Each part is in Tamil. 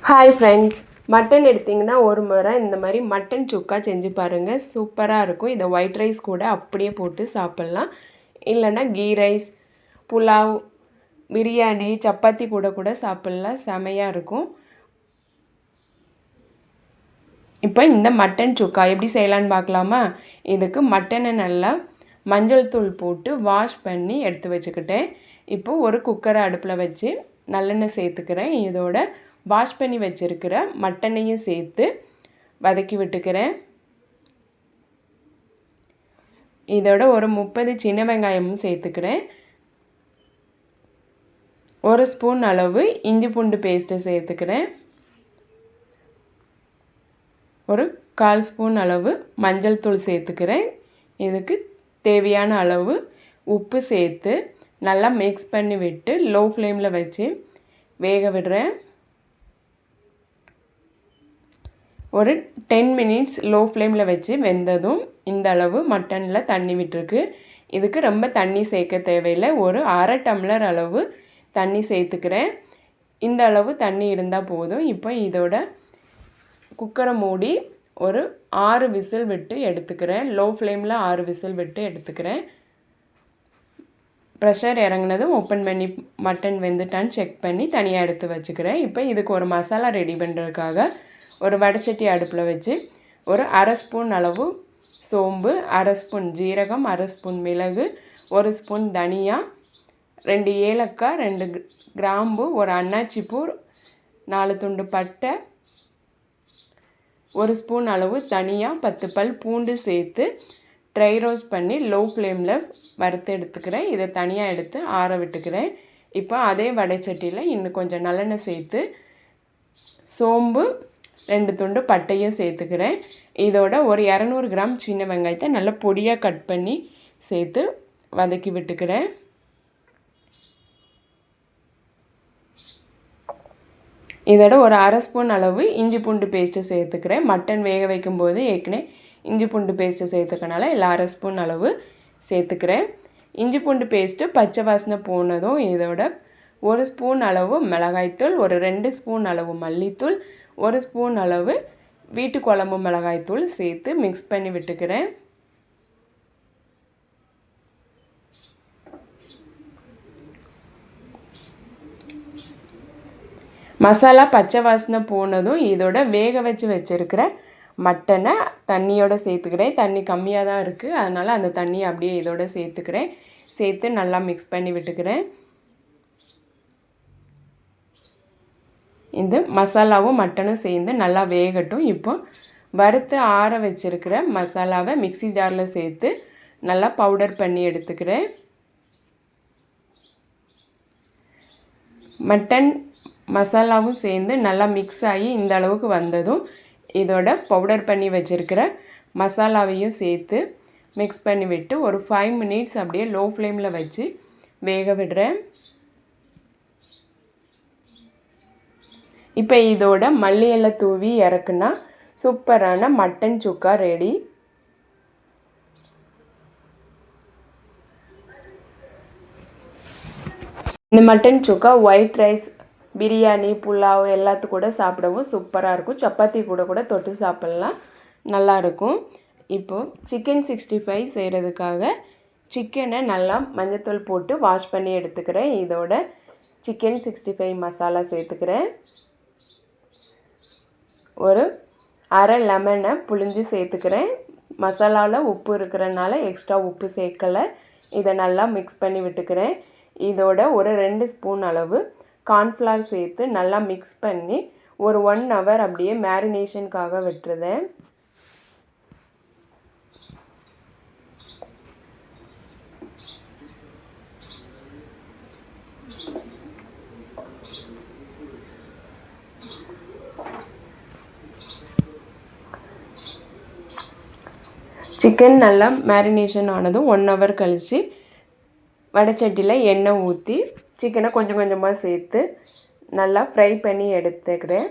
ஹாய் ஃப்ரெண்ட்ஸ், மட்டன் எடுத்திங்கன்னா ஒரு முறை இந்த மாதிரி மட்டன் சுக்கா செஞ்சு பாருங்கள். சூப்பராக இருக்கும். இதை ஒயிட் ரைஸ் கூட அப்படியே போட்டு சாப்பிட்லாம். இல்லைன்னா கீ ரைஸ், புலாவ், பிரியாணி, சப்பாத்தி கூட கூட சாப்பிட்லாம். செமையாக இருக்கும். இப்போ இந்த மட்டன் சுக்கா எப்படி செய்யலான்னு பார்க்கலாமா? இதுக்கு மட்டனை நல்லா மஞ்சள் தூள் போட்டு வாஷ் பண்ணி எடுத்து வச்சுக்கிட்டேன். இப்போது ஒரு குக்கரை அடுப்பில் வச்சு நல்லெண்ணெய் சேர்த்துக்கிறேன். இதோட வாஷ் பண்ணி வச்சுருக்கிற மட்டனையும் சேர்த்து வதக்கி விட்டுக்கிறேன். இதோட ஒரு 30 சின்ன வெங்காயமும் சேர்த்துக்கிறேன். ஒரு ஸ்பூன் அளவு இஞ்சி பூண்டு பேஸ்ட்டு சேர்த்துக்கிறேன். ஒரு 1/4 ஸ்பூன் அளவு மஞ்சள் தூள் சேர்த்துக்கிறேன். இதுக்கு தேவையான அளவு உப்பு சேர்த்து நல்லா மிக்ஸ் பண்ணி விட்டு லோ ஃப்ளேமில் வச்சு வேக விடுறேன். ஒரு 10 மினிட்ஸ் லோ ஃப்ளேமில் வச்சு வெந்ததும் இந்த அளவு மட்டனில் தண்ணி விட்டுருக்கு. இதுக்கு ரொம்ப தண்ணி சேர்க்க தேவையில்லை. ஒரு அரை டம்ளர் அளவு தண்ணி சேர்த்துக்கிறேன். இந்த அளவு தண்ணி இருந்தால் போதும். இப்போ இதோட குக்கரை மூடி ஒரு 6 விசில் விட்டு எடுத்துக்கிறேன். லோ ஃப்ளேமில் 6 விசில் விட்டு எடுத்துக்கிறேன். ப்ரெஷர் இறங்கினதும் ஓப்பன் பண்ணி மட்டன் வெந்துட்டான்னு செக் பண்ணி தனியாக எடுத்து வச்சுக்கிறேன். இப்போ இதுக்கு ஒரு மசாலா ரெடி பண்ணுறதுக்காக ஒரு வடைச்சட்டி அடுப்பில் வச்சு ஒரு அரை ஸ்பூன் அளவு சோம்பு, அரை ஸ்பூன் ஜீரகம், அரை ஸ்பூன் மிளகு, ஒரு ஸ்பூன் தனியா, 2 ஏலக்காய், 2 கிராம்பு, ஒரு அன்னாச்சி பூ, 4 துண்டு பட்டை, ஒரு ஸ்பூன் அளவு தனியா, 10 பல் பூண்டு சேர்த்து ட்ரை ரோஸ்ட் பண்ணி லோ ஃப்ளேமில் வறுத்து எடுத்துக்கிறேன். இதை தனியாக எடுத்து ஆற விட்டுக்கிறேன். இப்போ அதே வடைச்சட்டியில் இன்னும் கொஞ்சம் நல்லெண்ணெய் சேர்த்து சோம்பு, 2 துண்டு பட்டையும் சேர்த்துக்கிறேன். இதோட ஒரு 200 கிராம் சின்ன வெங்காயத்தை நல்லா பொடியாக கட் பண்ணி சேர்த்து வதக்கி விட்டுக்கிறேன். இதோட ஒரு அரை ஸ்பூன் அளவு இஞ்சி பூண்டு பேஸ்ட்டு சேர்த்துக்கிறேன். மட்டன் வேக வைக்கும்போது ஏற்கனவே இஞ்சி பூண்டு பேஸ்ட்டு சேர்த்துக்கனால இல்லை அரை ஸ்பூன் அளவு சேர்த்துக்கிறேன். இஞ்சி பூண்டு பேஸ்ட்டு பச்சை வாசனை போனதும் இதோட ஒரு ஸ்பூன் அளவு மிளகாய்த்தூள், ஒரு 2 ஸ்பூன் அளவு மல்லித்தூள், ஒரு ஸ்பூன் அளவு வீட்டு குழம்பு மிளகாய்த்தூள் சேர்த்து மிக்ஸ் பண்ணி விட்டுக்கிறேன். மசாலா பச்சை வாசனை போனதும் இதோட வேக வச்சுருக்கிற மட்டனை தண்ணியோடு சேர்த்துக்கிறேன். தண்ணி கம்மியாக தான் இருக்குது, அதனால் அந்த தண்ணியை அப்படியே இதோட சேர்த்துக்கிறேன். சேர்த்து நல்லா மிக்ஸ் பண்ணி விட்டுக்கிறேன். இந்த மசாலாவும் மட்டனும் சேர்ந்து நல்லா வேகட்டும். இப்போ வறுத்து ஆற வச்சுருக்கிற மசாலாவை மிக்ஸி ஜாரில் சேர்த்து நல்லா பவுடர் பண்ணி எடுத்துக்கிறேன். மட்டன் மசாலாவும் சேர்ந்து நல்லா மிக்ஸ் ஆகி இந்த அளவுக்கு வந்ததும் இதோட பவுடர் பண்ணி வச்சுருக்கிற மசாலாவையும் சேர்த்து மிக்ஸ் பண்ணி விட்டு ஒரு 5 மினிட்ஸ் அப்படியே லோ ஃப்ளேமில் வச்சு வேக விடுறேன். இப்போ இதோட மல்லி இலை தூவி இறக்குனா சூப்பரான மட்டன் சுக்கா ரெடி. இந்த மட்டன் சுக்கா ஒயிட் ரைஸ், பிரியாணி, புலாவ் எல்லாத்து கூட சாப்பிடவும் சூப்பராக இருக்கும். சப்பாத்தி கூட கூட தொட்டு சாப்பிட்லாம், நல்லாயிருக்கும். இப்போது சிக்கன் 65 செய்கிறதுக்காக சிக்கனை நல்லா மஞ்சத்தூள் போட்டு வாஷ் பண்ணி எடுத்துக்கிறேன். இதோட சிக்கன் 65 மசாலா சேர்த்துக்கிறேன். ஒரு அரை லெமனை புழிஞ்சு சேர்த்துக்கிறேன். மசாலாவில் உப்பு இருக்கிறனால எக்ஸ்ட்ரா உப்பு சேர்க்கலை. இதை நல்லா மிக்ஸ் பண்ணி விட்டுக்கிறேன். இதோட ஒரு 2 ஸ்பூன் அளவு கார்ன்ஃப்ளவர் சேர்த்து நல்லா மிக்ஸ் பண்ணி ஒரு 1 ஹவர் அப்படியே மேரினேஷனுக்காக விட்டுருதேன். சிக்கன் நல்லா மேரினேஷன் ஆனதும் 1 ஹவர் கழித்து வடைச்சட்டியில் எண்ணெய் ஊற்றி சிக்கனை கொஞ்சம் கொஞ்சமாக சேர்த்து நல்லா ஃப்ரை பண்ணி எடுத்துக்கிறேன்.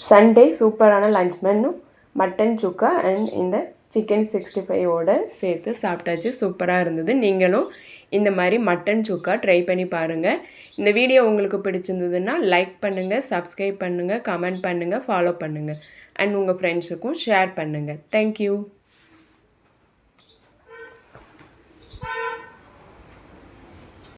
சண்டே சூப்பரான lunch menu mutton chukka and இந்த சிக்கன் 65ஓட சேர்த்து சாப்பிட்டாச்சு. சூப்பராக இருந்தது. நீங்களும் இந்த மாதிரி மட்டன் சுக்கா ட்ரை பண்ணி பாருங்கள். இந்த வீடியோ உங்களுக்கு பிடிச்சிருந்ததுன்னா லைக் பண்ணுங்கள், சப்ஸ்கிரைப் பண்ணுங்கள், கமெண்ட் பண்ணுங்கள், ஃபாலோ பண்ணுங்கள் அண்ட் உங்கள் ஃப்ரெண்ட்ஸுக்கும் ஷேர் பண்ணுங்கள். தேங்க்யூ.